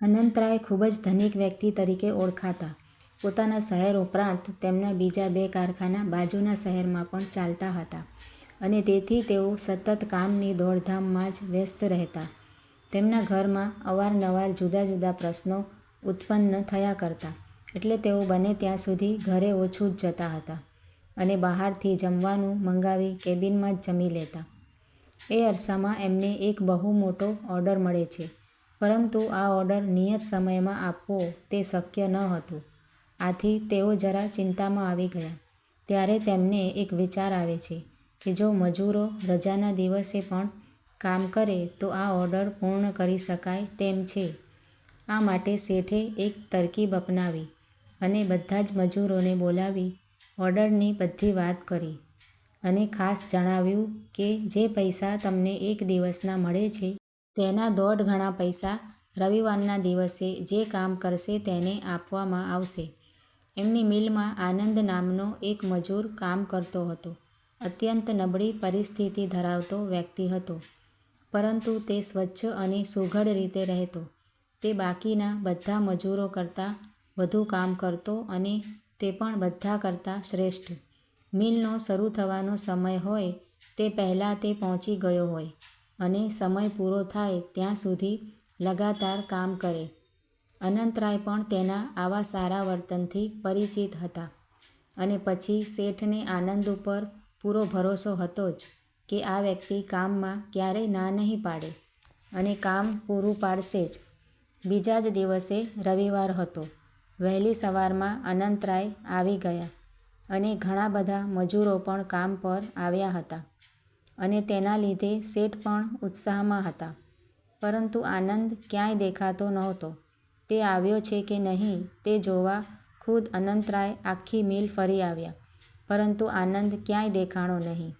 અનંતરાય ખૂબ જ ધનિક વ્યક્તિ તરીકે ઓળખાતા. પોતાના શહેર ઉપરાંત તેમના બીજા 2 કારખાના બાજુના શહેરમાં પણ ચાલતા હતા અને તેથી તેઓ સતત કામની દોડધામમાં જ વ્યસ્ત રહેતા. તેમના ઘરમાં અવારનવાર જુદા જુદા પ્રશ્નો ઉત્પન્ન થયા કરતા, એટલે તેઓ બને ત્યાં સુધી ઘરે ઓછું જ જતા હતા અને બહારથી જમવાનું મંગાવી કેબિનમાં જ જમી લેતા. એ અરસામાં એમને એક બહુ મોટો ઓર્ડર મળે છે, પરંતુ આ ઓર્ડર નિયત સમયમાં આપવો તે શક્ય ન હતું. આથી તેઓ જરા ચિંતામાં આવી ગયા. ત્યારે તેમને એક વિચાર આવે છે કે જો મજૂરો રજાના દિવસે પણ કામ કરે તો આ ઓર્ડર પૂર્ણ કરી શકાય તેમ છે. આ માટે શેઠે એક તરકીબ અપનાવી અને બધા જ મજૂરોને બોલાવી ઓર્ડરની બધી વાત કરી અને ખાસ જણાવ્યું કે જે પૈસા તમને એક દિવસના મળે છે તેના 1.5 ગણા પૈસા રવિવારના દિવસે જે કામ કરશે તેને આપવામાં આવશે. એમની મિલમાં આનંદ નામનો એક મજૂર કામ કરતો હતો. અત્યંત નબળી પરિસ્થિતિ ધરાવતો વ્યક્તિ હતો, પરંતુ તે સ્વચ્છ અને સુઘડ રીતે રહેતો. તે બાકીના બધા મજૂરો કરતાં વધુ કામ કરતો અને તે પણ બધા કરતાં શ્રેષ્ઠ. મિલનો શરૂ થવાનો સમય હોય તે પહેલાં તે પહોંચી ગયો હોય અને સમય પૂરો થાય ત્યાં સુધી લગાતાર કામ કરે. અનંતરાય પણ તેના આવા સારા વર્તનથી પરિચિત હતા અને પછી શેઠને આનંદ ઉપર પૂરો ભરોસો હતો જ કે આ વ્યક્તિ કામમાં ક્યારેય ના નહીં પાડે અને કામ પૂરું પાડશે જ. બીજા જ દિવસે રવિવાર હતો. વહેલી સવારમાં અનંતરાય આવી ગયા અને ઘણા બધા મજૂરો પણ કામ પર આવ્યા હતા અને તેના લીધે શેઠ પણ ઉત્સાહમાં હતા. પરંતુ આનંદ ક્યાંય દેખાતો નહોતો. તે આવ્યો છે કે નહીં તે જોવા ખુદ અનંતરાય આખી મિલ ફરી આવ્યા, પરંતુ આનંદ ક્યાંય દેખાણો નહીં.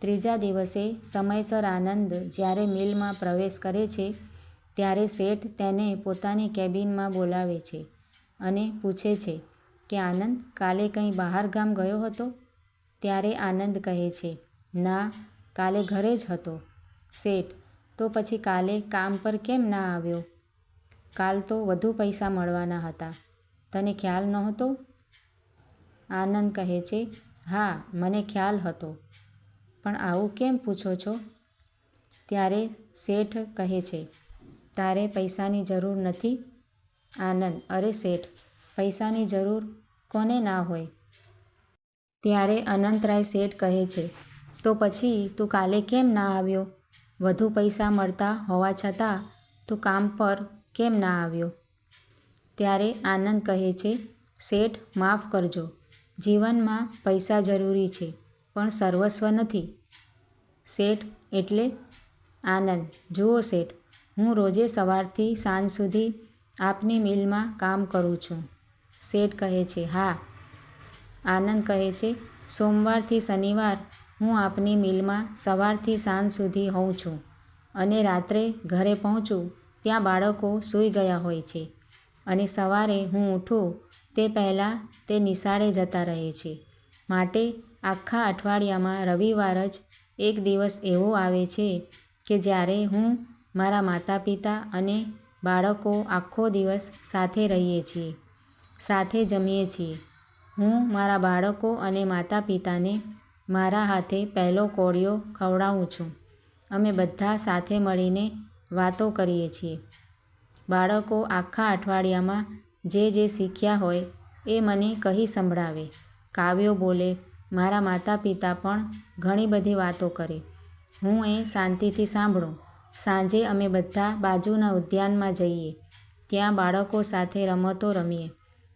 ત્રીજા દિવસે સમયસર આનંદ જ્યારે મિલમાં પ્રવેશ કરે છે ત્યારે શેઠ તેને પોતાની કેબિનમાં બોલાવે છે અને પૂછે છે કે આનંદ, કાલે કંઈ બહાર ગામ ગયો હતો? ત્યારે આનંદ કહે છે, ના, કાલે ઘરે જ હતો. શેઠ, તો પછી કાલે કામ પર કેમ ના આવ્યો? કાલ તો વધુ પૈસા મળવાના હતા, તને ખ્યાલ નહોતો? આનંદ કહે છે, હા, મને ખ્યાલ હતો, પણ આવું કેમ પૂછો છો? ત્યારે શેઠ કહે છે, તારે પૈસાની જરૂર નથી? આનંદ, અરે શેઠ, પૈસાની જરૂર કોને ના હોય? ત્યારે અનંતરાય શેઠ કહે છે, તો પછી તું કાલે કેમ ના આવ્યો? વધુ પૈસા મળતા હોવા છતાં તું કામ પર કેમ ના આવ્યો? ત્યારે આનંદ કહે છે, શેઠ, માફ કરજો, જીવનમાં પૈસા જરૂરી છે, પણ સર્વસ્વ નથી. શેઠ, એટલે? આનંદ, જુઓ શેઠ, હું રોજે સવારથી સાંજ સુધી આપની મિલમાં કામ કરું છું. શેઠ કહે છે, હા. આનંદ કહે છે, સોમવારથી શનિવાર હું આપની મિલમાં સવારથી સાંજ સુધી હોઉં છું અને રાત્રે ઘરે પહોંચું ત્યાં બાળકો સૂઈ ગયા હોય છે અને સવારે હું ઉઠું તે પહેલાં તે નિશાળે જતા રહે છે. માટે આખા અઠવાડિયામાં રવિવાર જ એક દિવસ એવો આવે છે કે જ્યારે હું, મારા માતા પિતા અને બાળકો આખો દિવસ સાથે રહીએ છીએ, સાથે જમીએ છીએ. હું મારા બાળકો અને માતા પિતાને મારા હાથે પહેલો કોળિયો ખવડાવું છું. અમે બધા સાથે મળીને વાતો કરીએ છીએ. બાળકો આખા અઠવાડિયામાં જે શીખ્યા હોય એ મને કહી સંભળાવે, કાવ્યો બોલે. મારા માતા પિતા પણ ઘણી બધી વાતો કરે. હું એ શાંતિથી સાંભળું. સાંજે અમે બધા બાજુના ઉદ્યાનમાં જઈએ. ત્યાં બાળકો સાથે રમતો રમીએ.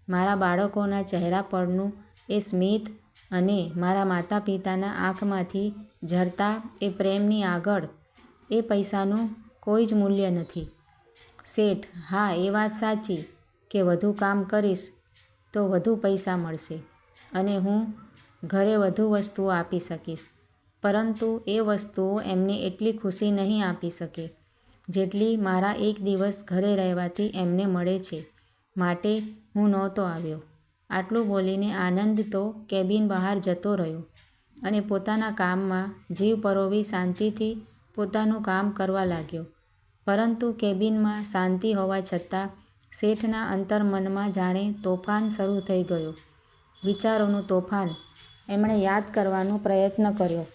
મારા બાળકોના ચહેરા પરનું એ સ્મિત અને મારા માતા પિતાના આંખમાંથી ઝરતા એ પ્રેમની આગળ એ પૈસાનું કોઈ જ મૂલ્ય નથી. શેઠ, હા, એ વાત સાચી કે વધુ કામ કરીશ તો વધુ પૈસા મળશે અને હું ઘરે વધુ વસ્તુઓ આપી શકીશ, પરંતુ એ વસ્તુઓ એમને એટલી ખુશી નહીં આપી શકે જેટલી મારા એક દિવસ ઘરે રહેવાથી એમને મળે છે. માટે હું નહોતો આવ્યો. આટલું બોલીને આનંદ તો કેબિન બહાર જતો રહ્યો અને પોતાના કામમાં જીવ પરોવી શાંતિથી પોતાનું કામ કરવા લાગ્યો. પરંતુ કેબિનમાં શાંતિ હોવા છતાં શેઠના અંતર્મનમાં જાણે તોફાન શરૂ થઈ ગયું. વિચારોનું તોફાન. એમણે યાદ કરવાનો પ્રયત્ન કર્યો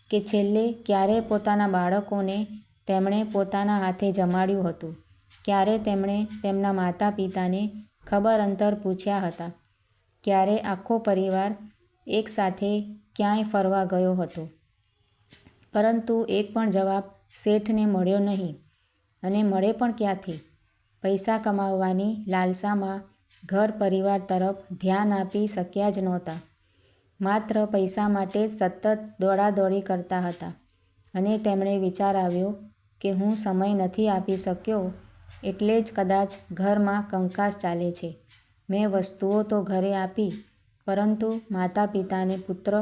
કે છેલ્લે ક્યારે પોતાના બાળકોને તેમણે પોતાના હાથે જમાડ્યું હતું, ક્યારે તેમણે તેમના માતા પિતાને ખબર અંતર પૂછ્યા હતા, ક્યારે આખો પરિવાર એકસાથે ક્યાંય ફરવા ગયો હતો. પરંતુ એક પણ જવાબ શેઠને મળ્યો નહીં. અને મળે પણ ક્યાંથી? પૈસા કમાવવાની લાલસામાં ઘર પરિવાર તરફ ધ્યાન આપી શક્યા જ નહોતા. માત્ર પૈસા માટે જ સતત દોડાદોડી કરતા હતા. અને તેમણે વિચાર આવ્યો કે હું સમય નથી આપી શક્યો એટલે જ કદાચ ઘરમાં કંકાસ ચાલે છે. મેં વસ્તુઓ તો ઘરે આપી, પરંતુ માતા પિતાને પુત્ર,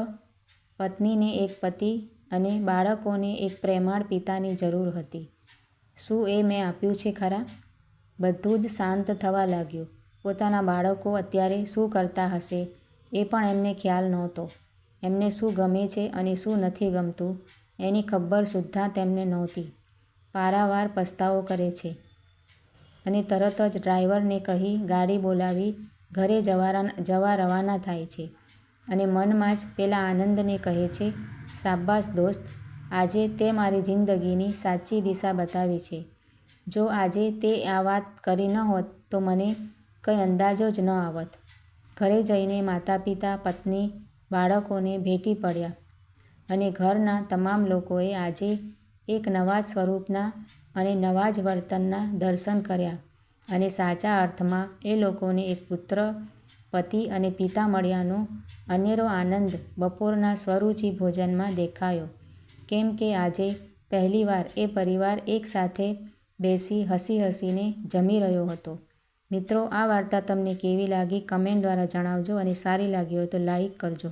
પત્નીને એક પતિ અને બાળકોને એક પ્રેમાળ પિતાની જરૂર હતી. શું એ મેં આપ્યું છે ખરા? બધું જ શાંત થવા લાગ્યું. પોતાના બાળકો અત્યારે શું કરતા હશે એ પણ એમને ખ્યાલ નહોતો. એમને શું ગમે છે અને શું નથી ગમતું એની ખબર સુદ્ધા તેમને નહોતી. પારાવાર પસ્તાવો કરે છે. અને તરત જ ડ્રાઈવરને કહી ગાડી બોલાવી ઘરે જવા રવાના થાય છે. અને મનમાં જ પેલા આનંદને કહે છે, શાબાશ દોસ્ત, આજે તે મારી જિંદગીની સાચી દિશા બતાવી છે. જો આજે તે આ વાત કરી ન હોત તો મને કંઈ અંદાજો જ ન આવત. ઘરે જઈને માતા પિતા, પત્ની, બાળકોને ભેટી પડ્યા. અને ઘરના તમામ લોકોએ આજે એક નવા જ સ્વરૂપના અને નવા જ વર્તનના દર્શન કર્યા. અને સાચા અર્થમાં એ લોકોને એક પુત્ર, પતિ અને પિતા મળ્યાનો અનેરો આનંદ બપોરના સ્વરૂચિ ભોજનમાં દેખાયો. કેમ કે આજે પહેલીવાર એ પરિવાર એકસાથે બેસી હસી હસીને જમી રહ્યો હતો. મિત્રો, આ વાર્તા તમને કેવી લાગી કમેન્ટ દ્વારા જણાવજો અને સારી લાગી હોય તો લાઈક કરજો.